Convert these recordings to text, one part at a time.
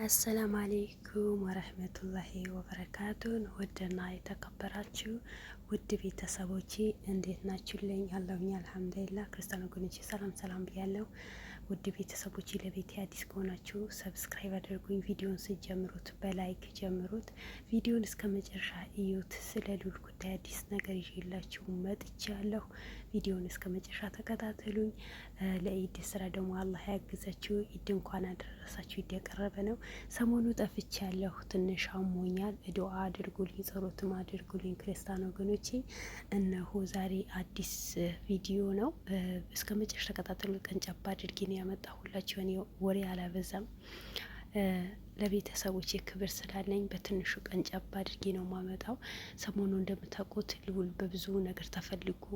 አሰላሙ አሌይኩም ወረህመቱላሂ ወበረካቱን። ውድና የተከበራችሁ ውድ ቤተሰቦቼ እንዴት ናችሁልኝ? አለሁኝ አልሐምዱሊላህ። ክርስቲያን ወገኖቼ ሰላም ሰላም ብያለሁ። ውድ ቤተሰቦቼ ለቤት አዲስ ከሆናችሁ ሰብስክራይብ አድርጉኝ። ቪዲዮን ስጀምሩት በላይክ ጀምሩት። ቪዲዮን እስከ መጨረሻ እዩት። ስለ ሉል ጉዳይ አዲስ ነገር ይዤላችሁ መጥቻለሁ። ቪዲዮን እስከ መጨረሻ ተከታተሉኝ። ለኢድ ስራ ደግሞ አላህ ያግዛችሁ። ኢድ እንኳን አደረሳችሁ። ኢድ የቀረበ ነው። ሰሞኑ ጠፍቻለሁ፣ ትንሽ አሞኛል። ዱዓ አድርጉልኝ፣ ጸሎትም አድርጉልኝ ክርስቲያን ወገኖቼ። እነሆ ዛሬ አዲስ ቪዲዮ ነው። እስከ መጨረሻ ተከታተሉ። ቀንጨባ አድርጌ ነው ያመጣሁላችሁ። እኔ ወሬ አላበዛም። ለቤተሰቦች ክብር ስላለኝ በትንሹ ቀንጨባ አድርጌ ነው ማመጣው። ሰሞኑ እንደምታውቁት ልዑል በብዙ ነገር ተፈልጎ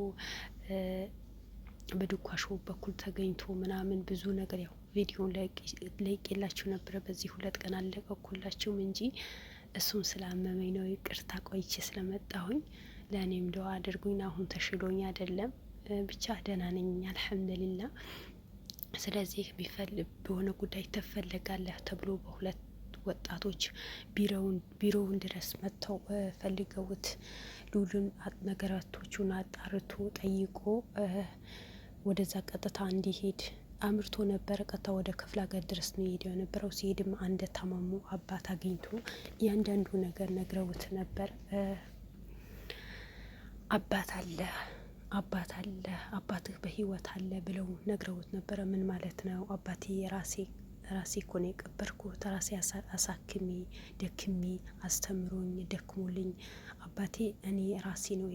በድኳሾ በኩል ተገኝቶ ምናምን ብዙ ነገር ያው ቪዲዮን ለይቄላችሁ ነበረ። በዚህ 2 ቀን አለቀኩላችሁም እንጂ እሱን ስላመመኝ ነው። ይቅርታ ቆይቼ ስለመጣሁኝ። ለእኔም ደዋ አድርጉኝ። አሁን ተሽሎኝ አይደለም ብቻ ደህና ነኝ አልሐምዱሊላህ። ስለዚህ በሆነ ጉዳይ ትፈለጋለህ ተብሎ በ2 ወጣቶች ቢሮውን ድረስ መጥተው ፈልገውት ሉልን ነገራቶቹን አጣርቶ ጠይቆ ወደዛ ቀጥታ እንዲሄድ አምርቶ ነበረ። ቀጥታ ወደ ክፍለ ሀገር ድረስ ነው የሄደው የነበረው። ሲሄድም አንድ ታማሙ አባት አግኝቶ እያንዳንዱ ነገር ነግረውት ነበር። አባት አለ አባትህ በህይወት አለ ብለው ነግረውት ነበረ። ምን ማለት ነው? አባቴ ራሴ እኮ ነው የቀበርኩት። ራሴ አሳክሜ ደክሜ አስተምሮኝ ደክሞልኝ አባቴ እኔ ራሴ ነው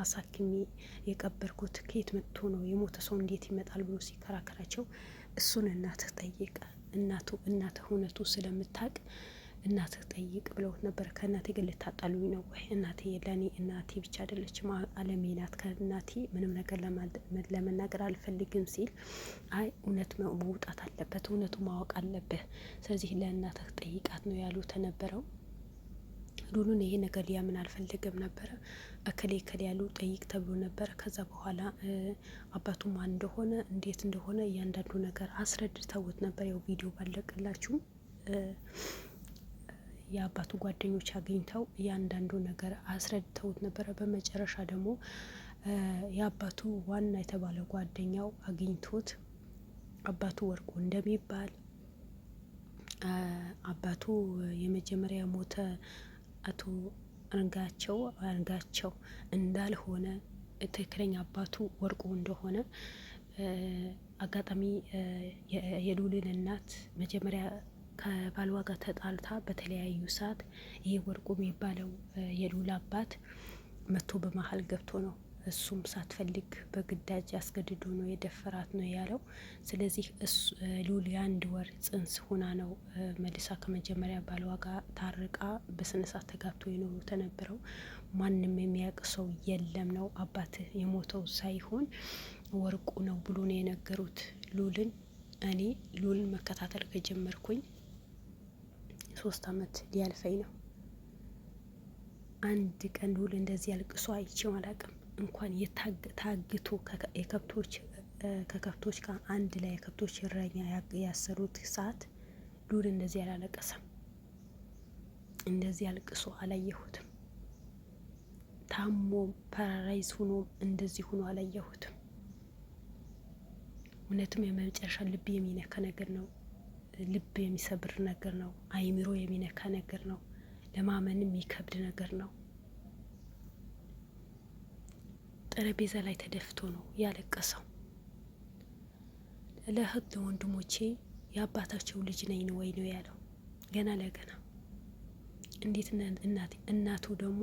አሳክሜ የቀበርኩት። ከየት መጥቶ ነው? የሞተ ሰው እንዴት ይመጣል ብሎ ሲከራከራቸው እሱን እናትህ ጠይቅ፣ እናትህ እውነቱ ስለምታውቅ እናትህ ጠይቅ ብለውት ነበር። ከእናቴ ግን ልታጣሉኝ ነው ወይ? እናቴ ለእኔ እናቴ ብቻ አይደለችም አለሜ ናት። ከእናቴ ምንም ነገር ለመናገር አልፈልግም ሲል አይ እውነት መውጣት አለበት፣ እውነቱ ማወቅ አለብህ። ስለዚህ ለእናትህ ጠይቃት ነው ያሉ ተነበረው። ሉሉን ይሄ ነገር ሊያምን አልፈልግም ነበረ። እከሌ ያሉ ጠይቅ ተብሎ ነበረ። ከዛ በኋላ አባቱ ማን እንደሆነ እንዴት እንደሆነ እያንዳንዱ ነገር አስረድተውት ነበር። ያው ቪዲዮ ባለቅላችሁም የአባቱ ጓደኞች አግኝተው እያንዳንዱ ነገር አስረድተውት ነበረ። በመጨረሻ ደግሞ የአባቱ ዋና የተባለ ጓደኛው አግኝቶት አባቱ ወርቁ እንደሚባል አባቱ የመጀመሪያ ሞተ አቶ አንጋቸው እንዳልሆነ ትክክለኛ አባቱ ወርቁ እንደሆነ አጋጣሚ የሉልን እናት መጀመሪያ ከባልዋ ጋር ተጣልታ በተለያዩ ሰዓት ይሄ ወርቁ የሚባለው የሉል አባት መቶ በመሀል ገብቶ ነው እሱም ሳትፈልግ በግዳጅ አስገድዶ ነው የደፈራት ነው ያለው። ስለዚህ ሉል የ1 ወር ጽንስ ሆና ነው መልሳ ከመጀመሪያ ባልዋ ጋር ታርቃ በስነሳት ተጋብቶ የኖሩ ተነበረው። ማንም የሚያውቅ ሰው የለም ነው አባትህ የሞተው ሳይሆን ወርቁ ነው ብሎ ነው የነገሩት ሉልን። እኔ ሉልን መከታተል ከጀመርኩኝ 3 አመት ሊያልፈኝ ነው። አንድ ቀን ሉል እንደዚህ አልቅሶ አይቼው አላውቅም። እንኳን ታግቶ ከከብቶች ጋር አንድ ላይ የከብቶች እረኛ ያሰሩት ሰዓት ሉል እንደዚህ አላለቀሰም። እንደዚህ አልቅሶ አላየሁትም። ታሞም ፓራላይዝ ሆኖም እንደዚህ ሆኖ አላየሁትም። እውነትም የመጨረሻ ልብ የሚነካ ነገር ነው። ልብ የሚሰብር ነገር ነው። አይምሮ የሚነካ ነገር ነው። ለማመንም የሚከብድ ነገር ነው። ጠረጴዛ ላይ ተደፍቶ ነው ያለቀሰው። ለእህት ለወንድሞቼ የአባታቸው ልጅ ነኝ ወይ ነው ያለው። ገና ለገና እንዴት እናቱ ደግሞ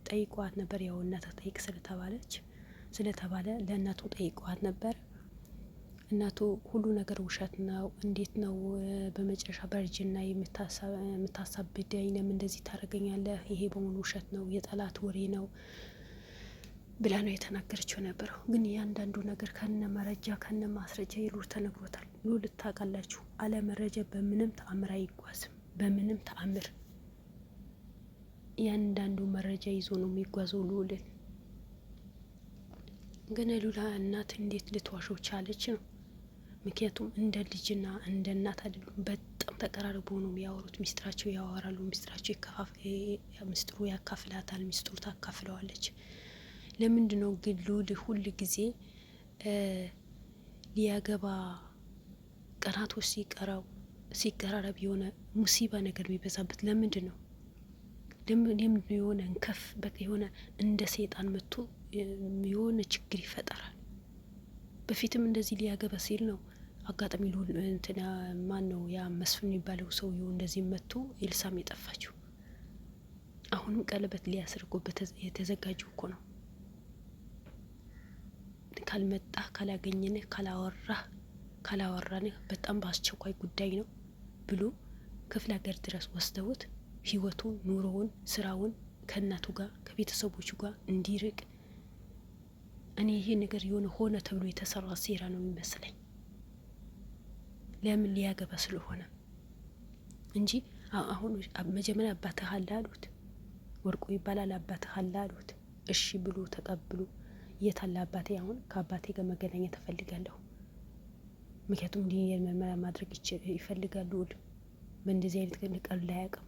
ጠይቋት ነበር። ያው እናት ጠይቅ ስለተባለ ለእናቱ ጠይቋት ነበር። እናቱ ሁሉ ነገር ውሸት ነው፣ እንዴት ነው በመጨረሻ በእርጅና የምታሳብደኝ? ለምን እንደዚህ ታደርገኛለህ? ይሄ በሙሉ ውሸት ነው፣ የጠላት ወሬ ነው ብላ ነው የተናገረችው ነበረው። ግን እያንዳንዱ ነገር ከነ መረጃ ከነ ማስረጃ የሉል ተነግሮታል። ሉል ታውቃላችሁ፣ አለ መረጃ በምንም ተአምር አይጓዝም። በምንም ተአምር እያንዳንዱ መረጃ ይዞ ነው የሚጓዘው ሉልን። ግን ሉላ እናት እንዴት ልትዋሸው ቻለች ነው? ምክንያቱም እንደ ልጅና እንደ እናት አይደሉም። በጣም ተቀራርቦ ነው የሚያወሩት። ሚስጥራቸው ያወራሉ። ሚስጥሩ ያካፍላታል፣ ሚስጥሩ ታካፍለዋለች። ለምንድን ነው ግን ልዑል ሁል ጊዜ ሊያገባ ቀናቶች ሲቀራረብ የሆነ ሙሲባ ነገር የሚበዛበት ለምንድን ነው? የሆነ እንከፍ በቃ የሆነ እንደ ሰይጣን መጥቶ የሆነ ችግር ይፈጠራል። በፊትም እንደዚህ ሊያገባ ሲል ነው አጋጣሚ ልዑል እንትና ማን ነው ያ መስፍን የሚባለው ሰውዬው እንደዚህ መጥቶ ኤልሳም የጠፋችው። አሁንም ቀለበት ሊያስርጎበት የተዘጋጀው እኮ ነው። ካልመጣ ካላገኘንህ ካላወራንህ በጣም በአስቸኳይ ጉዳይ ነው ብሎ ክፍለ ሀገር ድረስ ወስደውት ህይወቱን፣ ኑሮውን፣ ስራውን ከእናቱ ጋር ከቤተሰቦቹ ጋር እንዲርቅ እኔ ይሄ ነገር የሆነ ሆነ ተብሎ የተሰራ ሴራ ነው የሚመስለኝ። ለምን ሊያገባ ስለሆነ እንጂ አሁን መጀመሪያ አባትህ አለ አሉት። ወርቁ ይባላል አባትህ አለ አሉት። እሺ ብሎ ተቀብሎ የት አለ አባቴ? አሁን ከአባቴ ጋር መገናኘት እፈልጋለሁ። ምክንያቱም እንዲህ ምርመራ ማድረግ ይፈልጋሉ። በእንደዚህ አይነት ግን ቀልድ አያውቅም።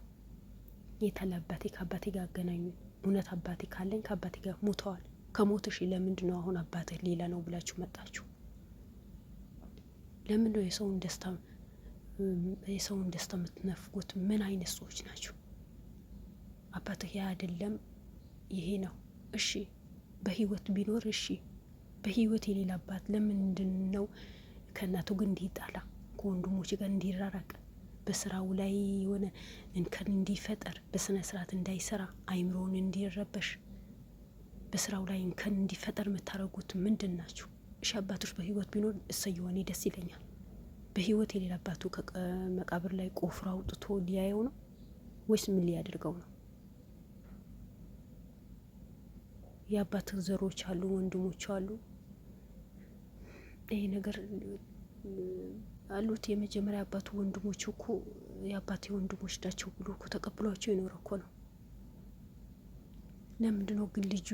የት አለ አባቴ? ከአባቴ ጋር አገናኙ። እውነት አባቴ ካለኝ ከአባቴ ጋር ሞተዋል። ከሞትሽ ለምንድን ነው አሁን አባትህ ሌላ ነው ብላችሁ መጣችሁ? ለምን ነው የሰውን ደስታ የምትነፍጉት? ምን አይነት ሰዎች ናቸው? አባትህ ያ አይደለም ይሄ ነው። እሺ በህይወት ቢኖር እሺ፣ በህይወት የሌላ አባት ለምንድን ነው ከእናቱ ጋር እንዲጣላ፣ ከወንድሞች ጋር እንዲራራቅ፣ በስራው ላይ የሆነ እንከን እንዲፈጠር፣ በስነ ስርዓት እንዳይሰራ፣ አይምሮውን እንዲረበሽ፣ በስራው ላይ እንከን እንዲፈጠር የምታደርጉት ምንድን ናችሁ? እሺ አባቶች በህይወት ቢኖር እሰየው፣ እኔ ደስ ይለኛል። በህይወት የሌላ አባቱ ከመቃብር ላይ ቆፍሮ አውጥቶ ሊያየው ነው ወይስ ምን ሊያደርገው ነው? የአባትህ ዘሮች አሉ፣ ወንድሞች አሉ። ይሄ ነገር አሉት። የመጀመሪያ አባቱ ወንድሞች እኮ የአባቴ ወንድሞች ናቸው ብሎ እኮ ተቀብሏቸው የኖረ እኮ ነው። ለምንድን ነው ግን ልጁ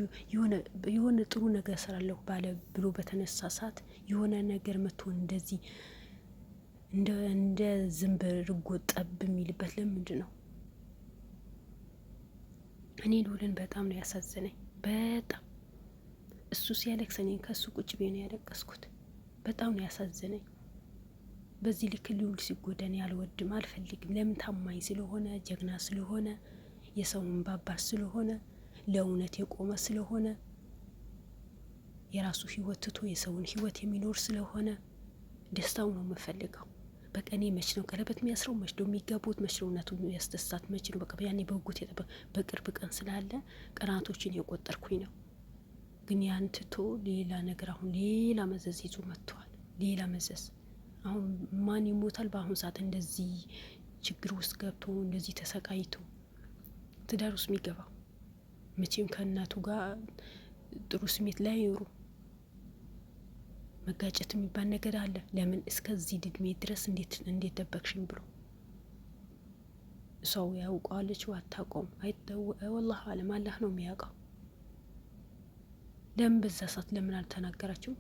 የሆነ ጥሩ ነገር ስራለሁ ባለ ብሎ በተነሳ ሰዓት የሆነ ነገር መጥቶ እንደዚህ እንደ ዝንብ ርጎ ጠብ የሚልበት ለምንድን ነው? እኔ ልዑልን በጣም ነው ያሳዘነኝ። በጣም እሱ ሲያለቅስ እኔን ከእሱ ቁጭ ብዬ ነው ያለቀስኩት። በጣም ነው ያሳዘነኝ። በዚህ ልክ ልዑል ሲጎዳን አልወድም፣ አልፈልግም። ለምን? ታማኝ ስለሆነ፣ ጀግና ስለሆነ፣ የሰውን ባባስ ስለሆነ፣ ለእውነት የቆመ ስለሆነ፣ የራሱ ህይወት ትቶ የሰውን ህይወት የሚኖር ስለሆነ ደስታው ነው የምፈልገው። በቀኔ መች ነው ቀለበት የሚያስረው? መች ነው የሚጋቡት? መች ነው እውነቱን ያስደስታት? መች ነው? በቃ ያኔ በጉት በቅርብ ቀን ስላለ ቀናቶችን የቆጠርኩኝ ነው። ግን ያን ትቶ ሌላ ነገር አሁን ሌላ መዘዝ ይዞ መጥተዋል። ሌላ መዘዝ አሁን ማን ይሞታል? በአሁን ሰዓት እንደዚህ ችግር ውስጥ ገብቶ እንደዚህ ተሰቃይቶ ትዳር ውስጥ የሚገባው መቼም ከእናቱ ጋር ጥሩ ስሜት ላይ አይኖሩ። መጋጨት የሚባል ነገር አለ። ለምን እስከዚህ ድግሜ ድረስ እንዴት ደበቅሽኝ ብሎ ሰው ያውቀዋለች አታውቀውም? ወላሂ አለም አላህ ነው የሚያውቀው። ለምን በዛ ሰዓት ለምን አልተናገራችሁም?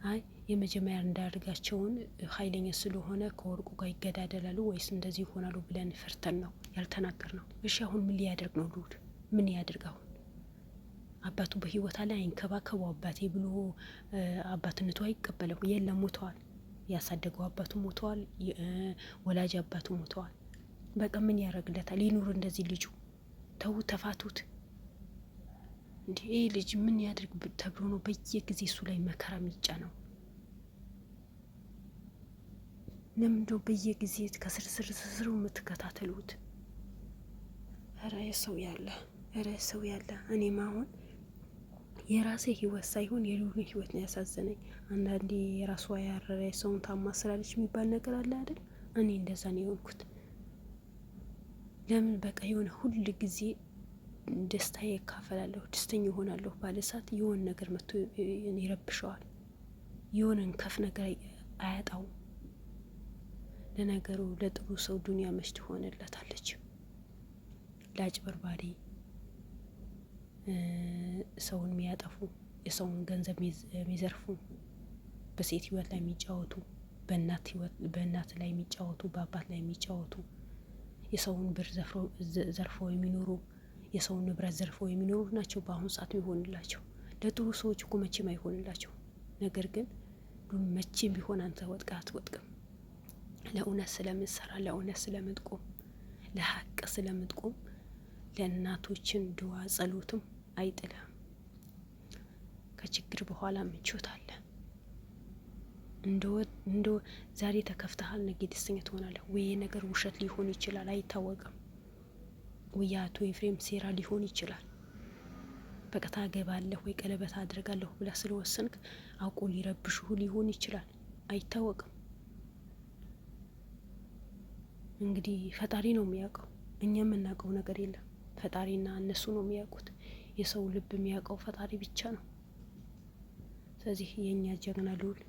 አይ የመጀመሪያ እንዳያደርጋቸውን ኃይለኛ ስለሆነ ከወርቁ ጋር ይገዳደላሉ ወይስ እንደዚህ ይሆናሉ ብለን ፈርተን ነው ያልተናገር ነው። እሺ አሁን ምን ሊያደርግ ነው ልዑል? ምን ያደርግ አሁን? አባቱ በህይወት ላይ አይንከባከቡ አባቴ ብሎ አባትነቱ አይቀበለው። የለም ሞተዋል። ያሳደገው አባቱ ሞተዋል። ወላጅ አባቱ ሞተዋል። በቃ ምን ያደርግለታል? ይኑር እንደዚህ ልጁ። ተው ተፋቱት። እንዴ ይህ ልጅ ምን ያድርግ ተብሎ ነው በየጊዜ እሱ ላይ መከራ ሚጫ ነው? ለምንድነው በየጊዜ ከስርስር የምትከታተሉት? ኧረ ሰው ያለ እኔም አሁን የራሴ ህይወት ሳይሆን የልዑልን ህይወት ነው ያሳዘነኝ። አንዳንዴ የራሷ ያረረ ሰውን ታማ ስላለች የሚባል ነገር አለ አይደል? እኔ እንደዛ ነው የሆንኩት። ለምን በቃ የሆነ ሁል ጊዜ ደስታ ይካፈላለሁ፣ ደስተኛ ሆናለሁ ባለሳት የሆነ ነገር መጥቶ ይረብሸዋል። የሆነ ከፍ ነገር አያጣውም። ለነገሩ ለጥሩ ሰው ዱንያ መች ትሆንለታለች? ለአጭበርባሪ ሰውን የሚያጠፉ፣ የሰውን ገንዘብ የሚዘርፉ፣ በሴት ህይወት ላይ የሚጫወቱ፣ በእናት ላይ የሚጫወቱ፣ በአባት ላይ የሚጫወቱ፣ የሰውን ብር ዘርፈው የሚኖሩ፣ የሰውን ንብረት ዘርፈው የሚኖሩ ናቸው በአሁኑ ሰዓት የሚሆንላቸው። ለጥሩ ሰዎች እኮ መቼም አይሆንላቸው። ነገር ግን መቼም ቢሆን አንተ ወድቃ አትወድቅም። ለእውነት ስለምትሰራ፣ ለእውነት ስለምትቆም፣ ለሀቅ ስለምትቆም ለእናቶችን ድዋ ጸሎትም አይጥልም። ከችግር በኋላ ምቾት አለ። እንደ ዛሬ ተከፍተሃል፣ ነገ ደስተኛ ትሆናለህ። ወይ ነገር ውሸት ሊሆን ይችላል፣ አይታወቅም። ወይ አቶ ኤፍሬም ሴራ ሊሆን ይችላል። በቃ ታገባለህ ወይ ቀለበት አድርጋለሁ ብላ ስለወሰንክ አውቆ ሊረብሽሁ ሊሆን ይችላል፣ አይታወቅም። እንግዲህ ፈጣሪ ነው የሚያውቀው። እኛ የምናውቀው ነገር የለም። ፈጣሪና እነሱ ነው የሚያውቁት። የሰው ልብ የሚያውቀው ፈጣሪ ብቻ ነው። ስለዚህ የእኛ ጀግና ልዑል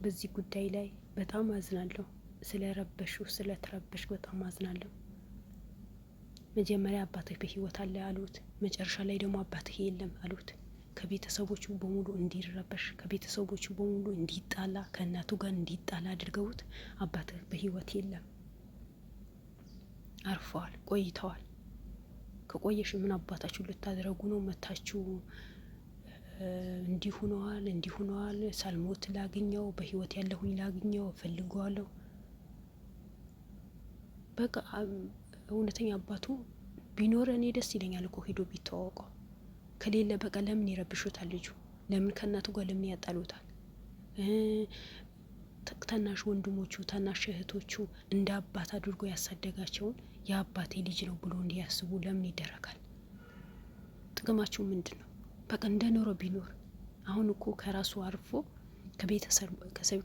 በዚህ ጉዳይ ላይ በጣም አዝናለሁ። ስለረበሹ ስለተረበሽ በጣም አዝናለሁ። መጀመሪያ አባትህ በህይወት አለ አሉት። መጨረሻ ላይ ደግሞ አባትህ የለም አሉት። ከቤተሰቦቹ በሙሉ እንዲረበሽ፣ ከቤተሰቦቹ በሙሉ እንዲጣላ፣ ከእናቱ ጋር እንዲጣላ አድርገውት አባትህ በህይወት የለም፣ አርፈዋል፣ ቆይተዋል። ከቆየሽ ምን አባታችሁ ልታደረጉ ነው? መታችሁ እንዲሁነዋል ሳልሞት ላግኘው፣ በህይወት ያለሁኝ ላግኘው እፈልገዋለሁ። በቃ እውነተኛ አባቱ ቢኖር እኔ ደስ ይለኛል እኮ ሄዶ ቢተዋወቀው። ከሌለ በቃ ለምን ይረብሹታል? ልጁ ለምን ከእናቱ ጋር ለምን ያጣሉታል? ታናሽ ወንድሞቹ ታናሽ እህቶቹ እንደ አባት አድርጎ ያሳደጋቸውን የአባቴ ልጅ ነው ብሎ እንዲያስቡ ለምን ይደረጋል? ጥቅማቸው ምንድን ነው? በቃ እንደ ኖሮ ቢኖር። አሁን እኮ ከራሱ አልፎ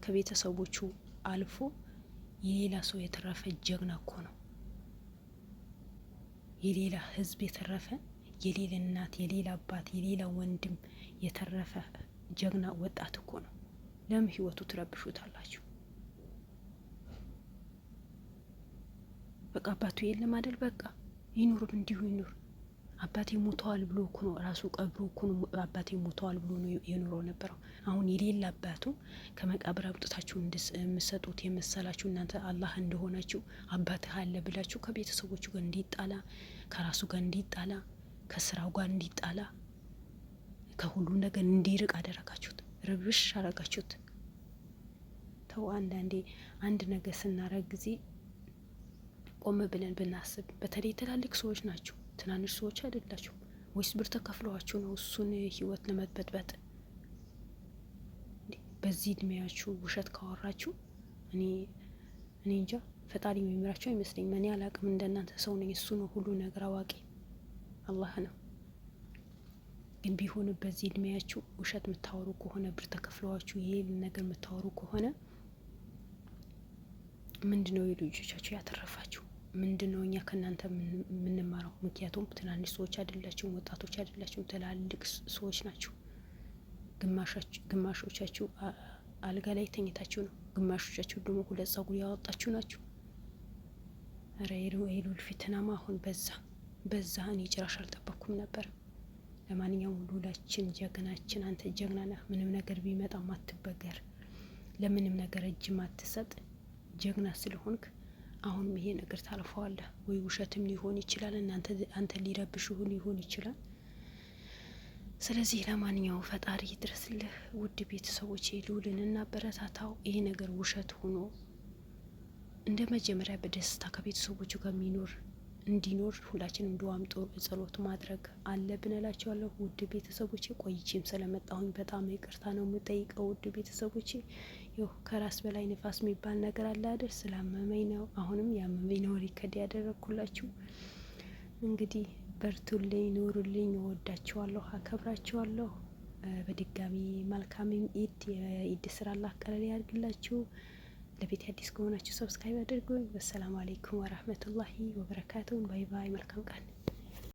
ከቤተሰቦቹ አልፎ የሌላ ሰው የተረፈ ጀግና እኮ ነው። የሌላ ህዝብ የተረፈ፣ የሌላ እናት፣ የሌላ አባት፣ የሌላ ወንድም የተረፈ ጀግና ወጣት እኮ ነው። ለምን ህይወቱ ትረብሹታላችሁ? በቃ አባቱ የለም አይደል? በቃ ይኑር፣ እንዲሁ ይኑር። አባቴ ሞተዋል ብሎ እኮ ነው ራሱ ቀብሮ እኮ ነው አባቴ ሞተዋል ብሎ ነው የኖረው ነበረው። አሁን የሌላ አባቱ ከመቃብር አውጥታችሁ የምትሰጡት የመሰላችሁ እናንተ አላህ እንደሆናችሁ አባትህ አለ ብላችሁ ከቤተሰቦቹ ጋር እንዲጣላ፣ ከራሱ ጋር እንዲጣላ፣ ከስራው ጋር እንዲጣላ፣ ከሁሉ ነገር እንዲርቅ አደረጋችሁት። ርብሽ አረጋችሁት። ተው፣ አንዳንዴ አንድ ነገር ስናረግ ጊዜ ቆም ብለን ብናስብ። በተለይ ትላልቅ ሰዎች ናቸው፣ ትናንሽ ሰዎች አይደላችሁ። ወይስ ብር ተከፍለዋችሁ ነው እሱን ህይወት ለመበጥበጥ? በዚህ እድሜያችሁ ውሸት ካወራችሁ እኔ እንጃ፣ ፈጣሪ የሚምራችሁ አይመስለኝም። እኔ አላቅም፣ እንደናንተ ሰው ነኝ። እሱ ነው ሁሉ ነገር አዋቂ፣ አላህ ነው። ግን ቢሆን በዚህ እድሜያችሁ ውሸት የምታወሩ ከሆነ ብር ተከፍለዋችሁ ይሄ ነገር የምታወሩ ከሆነ ምንድነው የልጆቻችሁ ያተረፋችሁ? ምንድነው እኛ ከእናንተ የምንማረው? ምክንያቱም ትናንሽ ሰዎች አይደላችሁም፣ ወጣቶች አይደላችሁም፣ ትላልቅ ሰዎች ናችሁ። ግማሾቻችሁ አልጋ ላይ ተኝታችሁ ነው፣ ግማሾቻችሁ ደግሞ ሁለት ጸጉር ያወጣችሁ ናችሁ። ኧረ የሉል ፊትናማ አሁን በዛ። እኔ ጭራሽ አልጠበኩም ነበር። ለማንኛውም ሉላችን ጀግናችን፣ አንተ ጀግና ነህ። ምንም ነገር ቢመጣ ማትበገር፣ ለምንም ነገር እጅ ማትሰጥ ጀግና ስለሆንክ አሁንም ይሄ ነገር ታልፈዋለህ። ወይ ውሸትም ሊሆን ይችላል፣ አንተ ሊረብሽሁ ሊሆን ይችላል። ስለዚህ ለማንኛውም ፈጣሪ ይድረስልህ። ውድ ቤተሰቦች ልዑልን እናበረታታው። ይሄ ነገር ውሸት ሆኖ እንደ መጀመሪያ በደስታ ከቤተሰቦቹ ጋር እንዲኖር ሁላችንም ዱዓም ጸሎት ማድረግ አለብን እላቸዋለሁ። ውድ ቤተሰቦቼ ቆይቼም ስለመጣሁኝ በጣም ይቅርታ ነው የምጠይቀው። ውድ ቤተሰቦቼ ይኸው ከራስ በላይ ንፋስ የሚባል ነገር አለ አይደል? ስላመመኝ ነው። አሁንም ያመመኝ ነው ሪከርድ ያደረግኩላችሁ። እንግዲህ በርቱልኝ፣ ኑሩልኝ። እወዳችኋለሁ፣ አከብራችኋለሁ። በድጋሚ መልካም ኢድ፣ የኢድ ስራ አላህ ቀለል ያድርግላችሁ። ለቤት አዲስ ከሆናችሁ ሰብስክራይብ አድርጉኝ። ወሰላሙ አለይኩም ወራህመቱላሂ ወበረካቱሁ። ባይ ባይ። መልካም ቀን